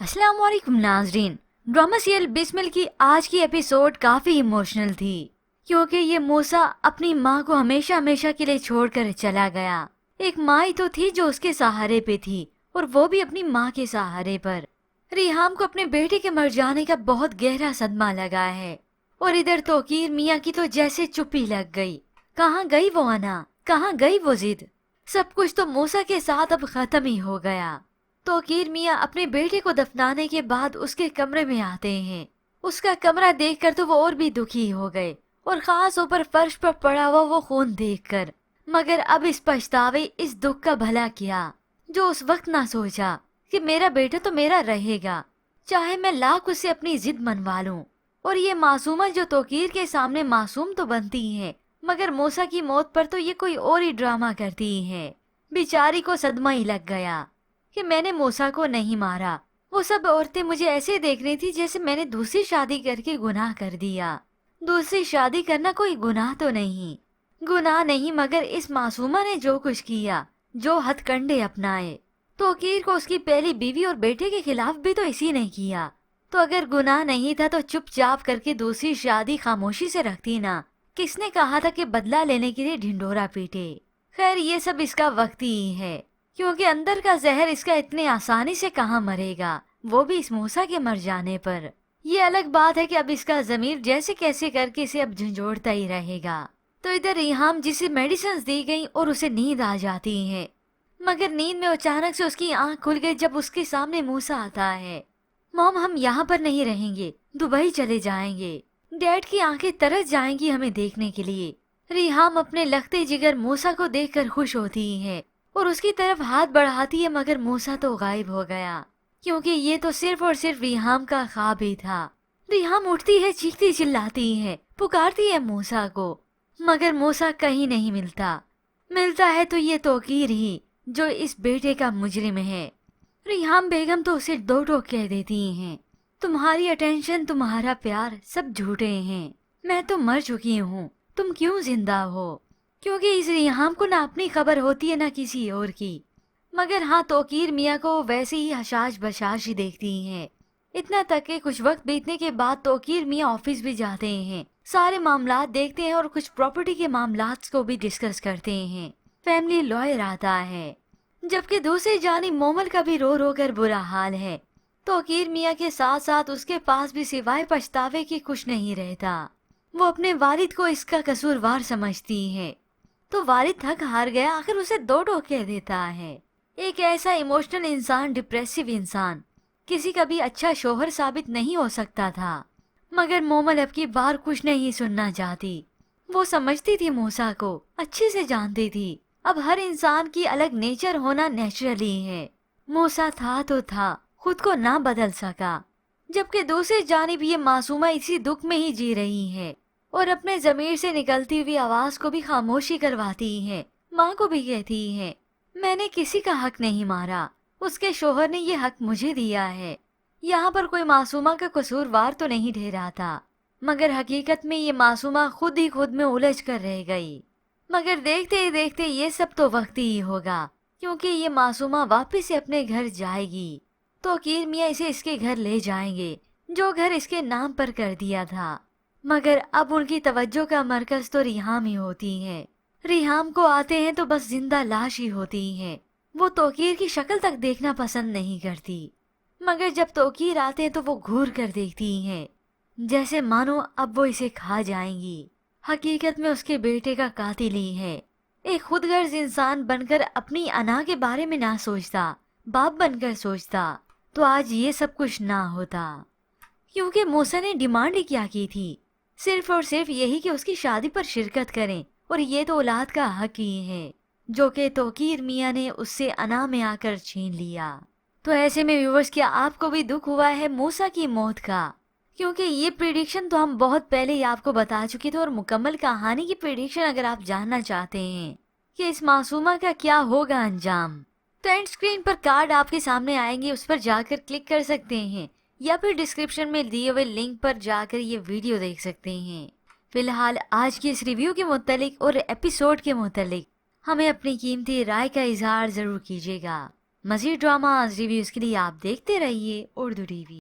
अस्सलाम वालेकुम नाजरीन। ड्रामा सीरियल बिस्मिल की आज की एपिसोड काफी इमोशनल थी क्योंकि ये मूसा अपनी माँ को हमेशा हमेशा के लिए छोड़कर चला गया। एक माँ ही तो थी जो उसके सहारे पे थी और वो भी अपनी माँ के सहारे पर। रिहाम को अपने बेटे के मर जाने का बहुत गहरा सदमा लगा है और इधर तोकीर मियाँ की तो जैसे चुप्पी लग गई। कहाँ गई वो अना, कहाँ गई वो जिद। सब कुछ तो मूसा के साथ अब खत्म ही हो गया। तोकीर मियाँ अपने बेटे को दफनाने के बाद उसके कमरे में आते हैं। उसका कमरा देखकर तो वो और भी दुखी हो गए और खास ऊपर फर्श पर पड़ा हुआ वो खून देखकर। मगर अब इस पछतावे इस दुख का भला किया जो उस वक्त ना सोचा कि मेरा बेटा तो मेरा रहेगा, चाहे मैं लाख उससे अपनी जिद मनवा लूं। और ये मासूमा जो तोकीर के सामने मासूम तो बनती हैं, मगर मूसा की मौत पर तो ये कोई और ही ड्रामा करती है। बेचारी को सदमा ही लग गया कि मैंने मूसा को नहीं मारा। वो सब औरतें मुझे ऐसे देख रही थी जैसे मैंने दूसरी शादी करके गुनाह कर दिया। दूसरी शादी करना कोई गुनाह तो नहीं, गुनाह नहीं, मगर इस मासूमा ने जो कुछ किया, जो हथकंडे अपनाए, तोकीर को उसकी पहली बीवी और बेटे के खिलाफ भी तो इसी ने किया। तो अगर गुनाह नहीं था तो चुपचाप करके दूसरी शादी खामोशी से रखती ना। किसने कहा था कि बदला लेने के लिए ढिंढोरा पीटे। खैर ये सब इसका वक्त ही है क्योंकि अंदर का जहर इसका इतने आसानी से कहाँ मरेगा, वो भी इस मूसा के मर जाने पर। ये अलग बात है कि अब इसका जमीर जैसे कैसे करके इसे अब झंझोड़ता ही रहेगा। तो इधर रिहाम जिसे मेडिसिन दी गई और उसे नींद आ जाती है, मगर नींद में अचानक से उसकी आंख खुल गई जब उसके सामने मूसा आता है। मॉम, हम यहाँ पर नहीं रहेंगे, दुबई चले जाएंगे। डैड की आंखें तरस जाएंगी हमें देखने के लिए। रिहाम अपने लखते जिगर मूसा को देखकर खुश होती है और उसकी तरफ हाथ बढ़ाती है, मगर मूसा तो गायब हो गया क्योंकि ये तो सिर्फ और सिर्फ रिहाम का ख्वाब ही था। रिहाम उठती है, चीखती चिल्लाती है, पुकारती है मूसा को, मगर मूसा कहीं नहीं मिलता। मिलता है तो ये तोकीर ही जो इस बेटे का मुजरिम है। रिहाम बेगम तो उसे दो टोक कह देती हैं, तुम्हारी अटेंशन, तुम्हारा प्यार सब झूठे हैं। मैं तो मर चुकी हूँ, तुम क्यों जिंदा हो? क्योंकि इस रिहाम को ना अपनी खबर होती है ना किसी और की। मगर हाँ, तोकीर मियाँ को वैसे ही हशाश बशाश ही देखती हैं। इतना तक कि कुछ वक्त बीतने के बाद तोकीर मियाँ ऑफिस भी जाते हैं, सारे मामलात देखते हैं और कुछ प्रॉपर्टी के मामलात को भी डिस्कस करते हैं। फैमिली लॉयर आता है, जबकि दूसरी जानिब मोमल का भी रो रो कर बुरा हाल है। तोकीर मियाँ के साथ साथ उसके पास भी सिवाय पछतावे के कुछ नहीं रहता। वो अपने वालिद को इसका कसूरवार समझती है। तो वालिद थक हार गया, आखिर उसे दो टोक कह देता है। एक ऐसा इमोशनल इंसान, डिप्रेसिव इंसान, किसी का भी अच्छा शोहर साबित नहीं हो सकता था। मगर मोमल अब की बार कुछ नहीं सुनना चाहती। वो समझती थी मूसा को, अच्छे से जानती थी। अब हर इंसान की अलग नेचर होना नेचुरली है। मूसा था तो था, खुद को ना बदल सका। जबकि दूसरी जानिब ये मासूमा इसी दुख में ही जी रही है और अपने जमीर से निकलती हुई आवाज को भी खामोशी करवाती है। माँ को भी कहती है, मैंने किसी का हक नहीं मारा, उसके शोहर ने ये हक मुझे दिया है। यहाँ पर कोई मासूमा का कसूरवार तो नहीं ठहराता, मगर हकीकत में ये मासूमा खुद ही खुद में उलझ कर रह गई। मगर देखते ही देखते ये सब तो वक्त ही होगा क्योंकि ये मासूमा वापस से अपने घर जाएगी। तो कीर मियाँ इसे इसके घर ले जाएंगे, जो घर इसके नाम पर कर दिया था। मगर अब उनकी तवज्जो का मरकज तो रिहाम ही होती है। रिहाम को आते हैं तो बस जिंदा लाश ही होती है। वो तोकीर की शक्ल तक देखना पसंद नहीं करती, मगर जब तोकीर आते हैं तो वो घूर कर देखती हैं, जैसे मानो अब वो इसे खा जाएंगी। हकीकत में उसके बेटे का कातिल ही है। एक खुदगर्ज इंसान बनकर अपनी अना के बारे में ना सोचता, बाप बनकर सोचता, तो आज ये सब कुछ ना होता। क्योंकि मूसा ने डिमांड ही क्या की थी, सिर्फ और सिर्फ यही कि उसकी शादी पर शिरकत करें, और ये तो औलाद का हक ही है जो कि तोकीर मियाँ ने उससे अना में आकर छीन लिया। तो ऐसे में व्यूअर्स, क्या आपको भी दुख हुआ है मूसा की मौत का? क्योंकि ये प्रिडिक्शन तो हम बहुत पहले ही आपको बता चुके थे, और मुकम्मल कहानी की प्रिडिक्शन अगर आप जानना चाहते हैं कि इस मासूमा का क्या होगा अंजाम, तो एंड स्क्रीन पर कार्ड आपके सामने आएंगे, उस पर जाकर क्लिक कर सकते हैं, या फिर डिस्क्रिप्शन में दिए हुए लिंक पर जाकर ये वीडियो देख सकते हैं। फिलहाल आज की इस रिव्यू के मुतालिक और एपिसोड के मुतालिक हमें अपनी कीमती राय का इजहार जरूर कीजिएगा। مزید ڈراماز ریویوز کے لیے آپ دیکھتے رہیے اردو ٹی وی۔